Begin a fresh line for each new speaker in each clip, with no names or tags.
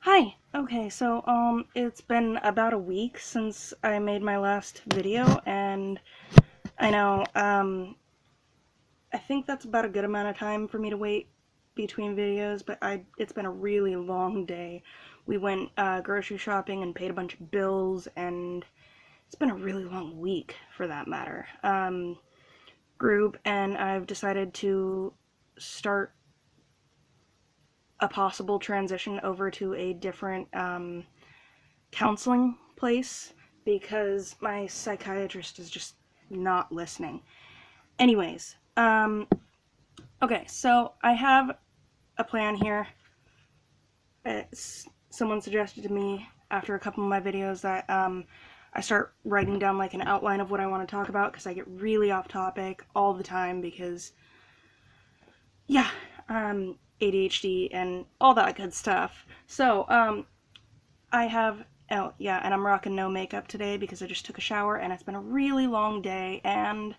Hi! Okay, so, it's been about a week since I made my last video, and I know, I think that's about a good amount of time for me to wait between videos, but it's been a really long day. We went, grocery shopping and paid a bunch of bills, and it's been a really long week, for that matter. Group, and I've decided to start a possible transition over to a different, counseling place because my psychiatrist is just not listening. Anyways, okay, so I have a plan here. Someone suggested to me after a couple of my videos that I start writing down like an outline of what I want to talk about because I get really off topic all the time because, yeah, ADHD and all that good stuff. So, I have, oh yeah, and I'm rocking no makeup today because I just took a shower and it's been a really long day and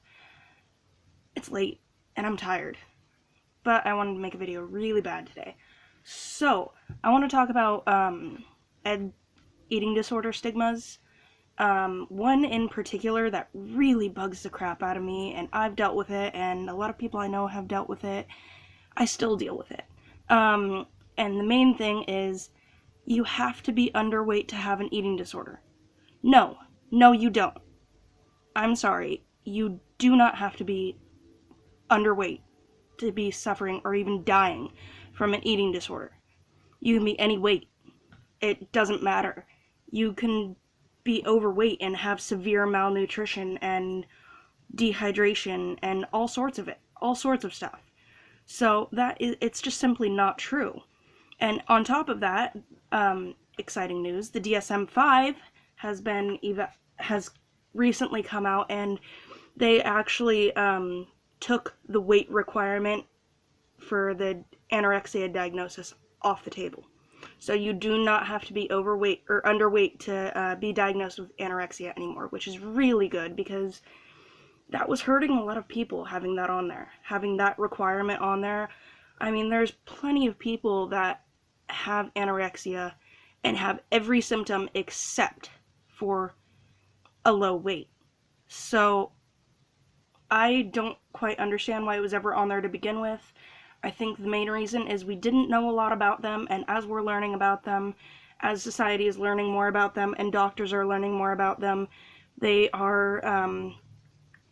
it's late and I'm tired. But I wanted to make a video really bad today. So, I want to talk about eating disorder stigmas. One in particular that really bugs the crap out of me, and I've dealt with it, and a lot of people I know have dealt with it. I still deal with it. And the main thing is you have to be underweight to have an eating disorder. No, no, you don't. I'm sorry. You do not have to be underweight to be suffering or even dying from an eating disorder. You can be any weight. It doesn't matter. You can be overweight and have severe malnutrition and dehydration and all sorts of it, all sorts of stuff. So it's just simply not true. And on top of that, exciting news, the DSM-5 has recently come out, and they actually took the weight requirement for the anorexia diagnosis off the table. So you do not have to be overweight or underweight to be diagnosed with anorexia anymore, which is really good because that was hurting a lot of people having that on there, having that requirement on there. I mean, there's plenty of people that have anorexia and have every symptom except for a low weight. So I don't quite understand why it was ever on there to begin with. I think the main reason is we didn't know a lot about them, and as we're learning about them, as society is learning more about them, and doctors are learning more about them, they are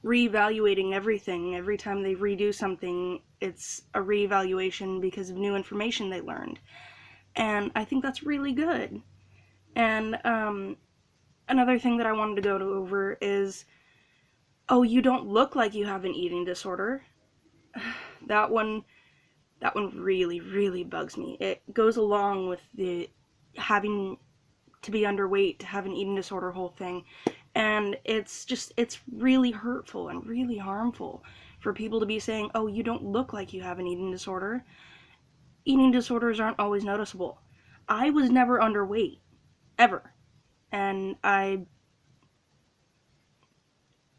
reevaluating everything. Every time they redo something, it's a reevaluation because of new information they learned. And I think that's really good. And another thing that I wanted to go over is, oh, you don't look like you have an eating disorder. That one really, really bugs me. It goes along with the having to be underweight to have an eating disorder whole thing. And it's really hurtful and really harmful for people to be saying, oh, you don't look like you have an eating disorder. Eating disorders aren't always noticeable. I was never underweight, ever. And I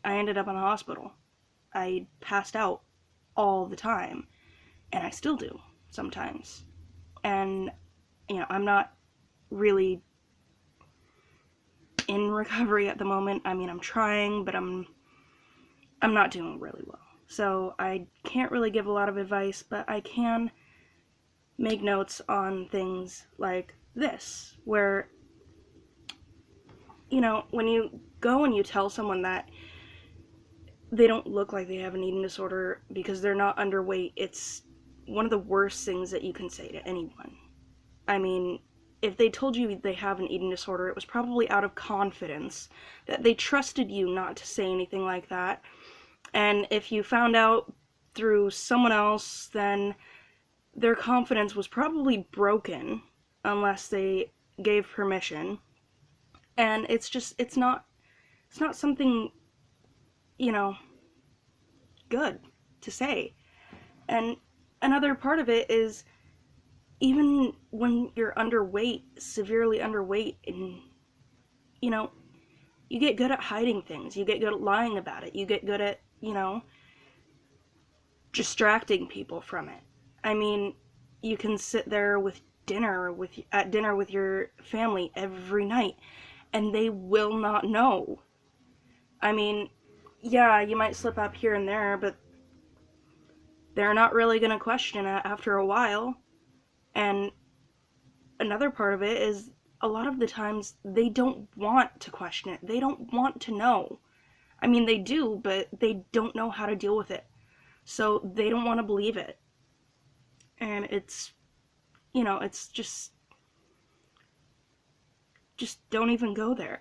ended up in the hospital. I passed out all the time. And I still do, sometimes. And, I'm not really in recovery at the moment. I mean, I'm trying, but I'm not doing really well. So I can't really give a lot of advice, but I can make notes on things like this, where, when you go and you tell someone that they don't look like they have an eating disorder because they're not underweight, it's one of the worst things that you can say to anyone. I mean, if they told you they have an eating disorder, it was probably out of confidence, that they trusted you not to say anything like that. And if you found out through someone else, then their confidence was probably broken unless they gave permission. And it's not something, good to say. And another part of it is, even when you're underweight, severely underweight, and, you get good at hiding things. You get good at lying about it. You get good at, distracting people from it. I mean, you can sit there with at dinner with your family every night, and they will not know. I mean, yeah, you might slip up here and there, but they're not really going to question it after a while. And another part of it is a lot of the times they don't want to question it. They don't want to know. I mean, they do, but they don't know how to deal with it. So they don't want to believe it. And it's, it's just don't even go there.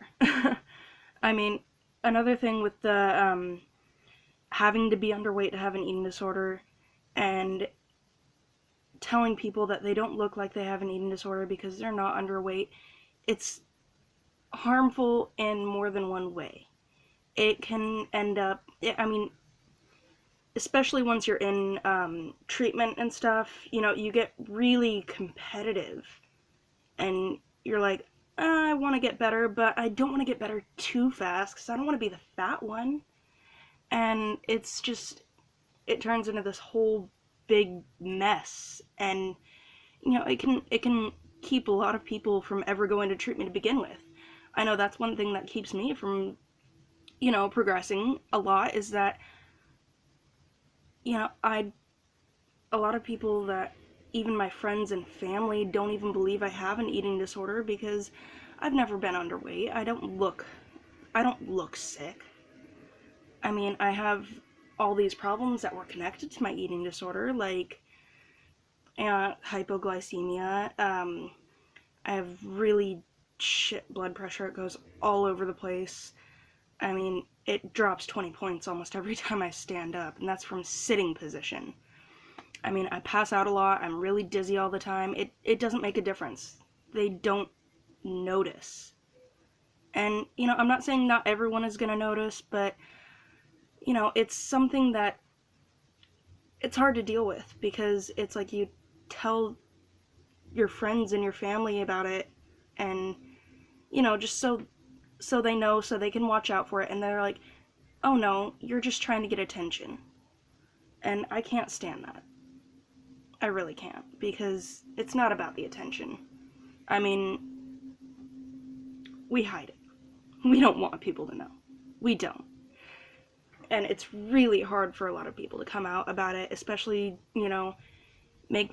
I mean, another thing with the having to be underweight to have an eating disorder, and telling people that they don't look like they have an eating disorder because they're not underweight, it's harmful in more than one way. It can end up, I mean, especially once you're in treatment and stuff, you get really competitive, and you're like, I want to get better, but I don't want to get better too fast because I don't want to be the fat one. And it's just, it turns into this whole big mess, and it can keep a lot of people from ever going to treatment to begin with. I know that's one thing that keeps me from progressing a lot, is that a lot of people, that even my friends and family, don't even believe I have an eating disorder because I've never been underweight. I don't look sick. I mean, I have all these problems that were connected to my eating disorder, like hypoglycemia. I have really shit blood pressure. It goes all over the place. I mean, it drops 20 points almost every time I stand up, and that's from sitting position. I mean, I pass out a lot. I'm really dizzy all the time. It doesn't make a difference. They don't notice. And, I'm not saying not everyone is going to notice, but, it's something that it's hard to deal with, because it's like you tell your friends and your family about it, and, just so they know, so they can watch out for it, and they're like, oh no, you're just trying to get attention. And I can't stand that. I really can't, because it's not about the attention. I mean, we hide it. We don't want people to know. We don't. And it's really hard for a lot of people to come out about it, especially, make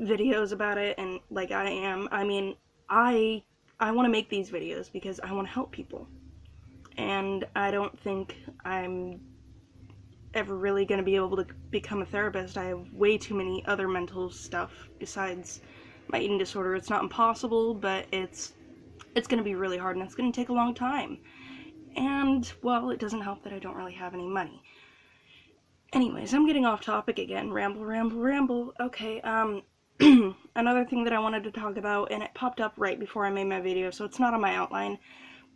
videos about it, and like I am. I mean, I want to make these videos because I want to help people. And I don't think I'm ever really going to be able to become a therapist. I have way too many other mental stuff besides my eating disorder. It's not impossible, but it's going to be really hard, and it's going to take a long time. And, well, it doesn't help that I don't really have any money. Anyways, I'm getting off topic again. Ramble. Okay, another thing that I wanted to talk about, and it popped up right before I made my video, so it's not on my outline,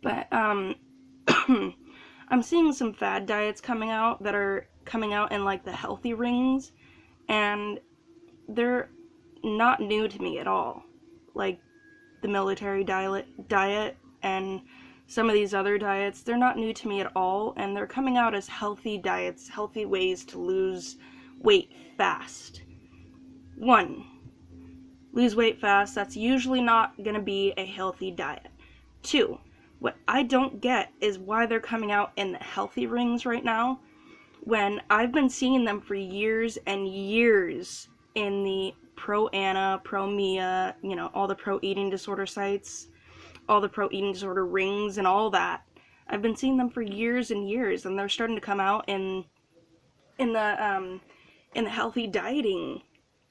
but, I'm seeing some fad diets coming out that are coming out in, like, the healthy rings, and they're not new to me at all. Like, the military diet and some of these other diets, they're not new to me at all, and they're coming out as healthy diets, healthy ways to lose weight fast. 1, lose weight fast. That's usually not going to be a healthy diet. 2, what I don't get is why they're coming out in the healthy rings right now, when I've been seeing them for years and years in the pro-Anna, pro-Mia, all the pro-eating disorder sites, all the pro-eating disorder rings and all that. I've been seeing them for years and years, and they're starting to come out in the healthy dieting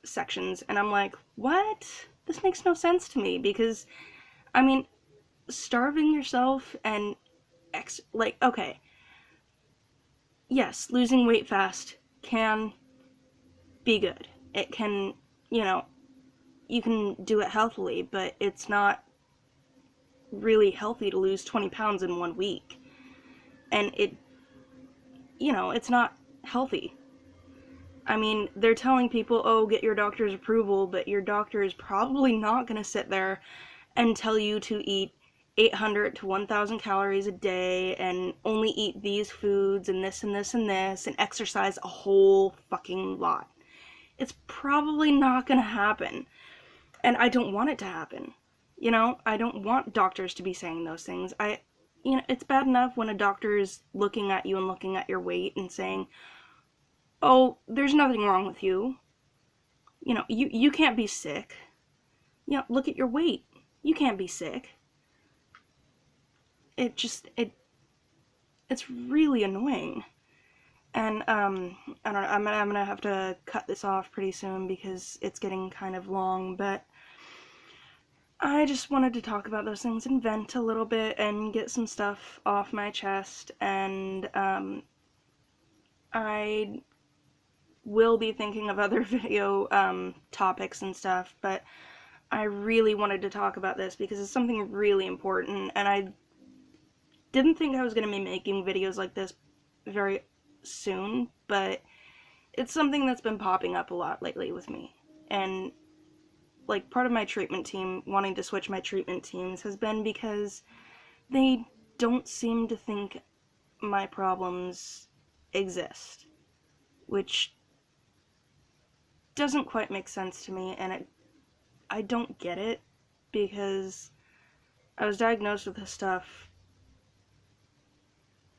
sections, and I'm like, what? This makes no sense to me, because, I mean, starving yourself and okay, yes, losing weight fast can be good. It can, you can do it healthily, but it's not really healthy to lose 20 pounds in 1 week. And it's not healthy. I mean, they're telling people, oh, get your doctor's approval, but your doctor is probably not going to sit there and tell you to eat 800 to 1,000 calories a day and only eat these foods and this and this and this and exercise a whole fucking lot. It's probably not going to happen. And I don't want it to happen. You know, I don't want doctors to be saying those things. You know, it's bad enough when a doctor is looking at you and looking at your weight and saying, "Oh, there's nothing wrong with you. You know, you can't be sick. You know, look at your weight. You can't be sick." It's really annoying. And I don't know, I'm gonna have to cut this off pretty soon because it's getting kind of long, but I just wanted to talk about those things and vent a little bit and get some stuff off my chest. And I will be thinking of other video topics and stuff, but I really wanted to talk about this because it's something really important, and I didn't think I was going to be making videos like this very soon, but it's something that's been popping up a lot lately with me. And like, part of my treatment team wanting to switch my treatment teams has been because they don't seem to think my problems exist, which doesn't quite make sense to me, and I don't get it, because I was diagnosed with this stuff,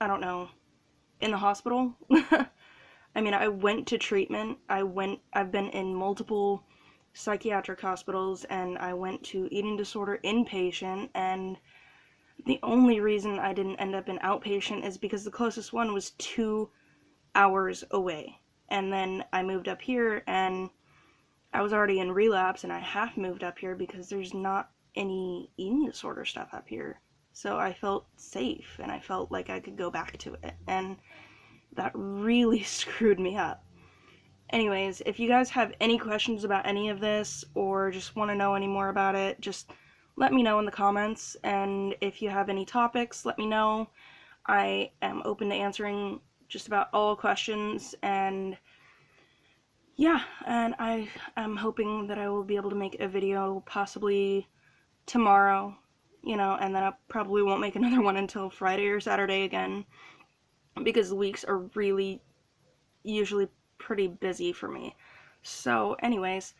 I don't know, in the hospital. I mean, I went to treatment. I've been in multiple psychiatric hospitals, and I went to eating disorder inpatient, and the only reason I didn't end up in outpatient is because the closest one was 2 hours away. And then I moved up here, and I was already in relapse, and I half moved up here because there's not any eating disorder stuff up here. So I felt safe, and I felt like I could go back to it, and that really screwed me up. Anyways, if you guys have any questions about any of this, or just want to know any more about it, just let me know in the comments. And if you have any topics, let me know. I am open to answering just about all questions, and yeah, and I am hoping that I will be able to make a video possibly tomorrow, you know, and then I probably won't make another one until Friday or Saturday again, because the weeks are really usually pretty busy for me. So anyways,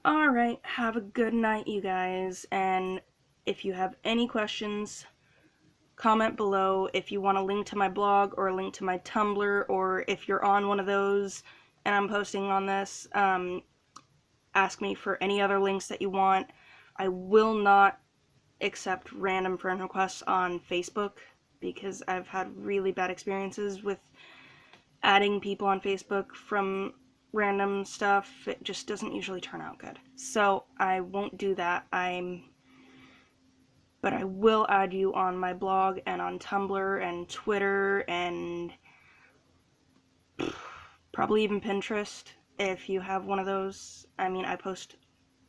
alright, have a good night, you guys, and if you have any questions, comment below. If you want a link to my blog or a link to my Tumblr, or if you're on one of those and I'm posting on this, ask me for any other links that you want. I will not accept random friend requests on Facebook, because I've had really bad experiences with adding people on Facebook from random stuff. It just doesn't usually turn out good. So I won't do that. But I will add you on my blog and on Tumblr and Twitter and probably even Pinterest, if you have one of those. I mean, I post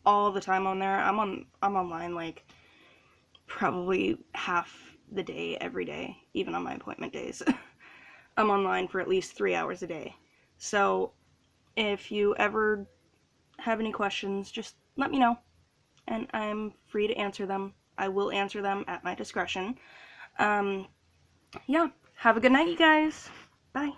all the time on there. I'm online like probably half the day every day, even on my appointment days. I'm online for at least 3 hours a day. So if you ever have any questions, just let me know, and I'm free to answer them. I will answer them at my discretion. Yeah, have a good night, you guys. Bye.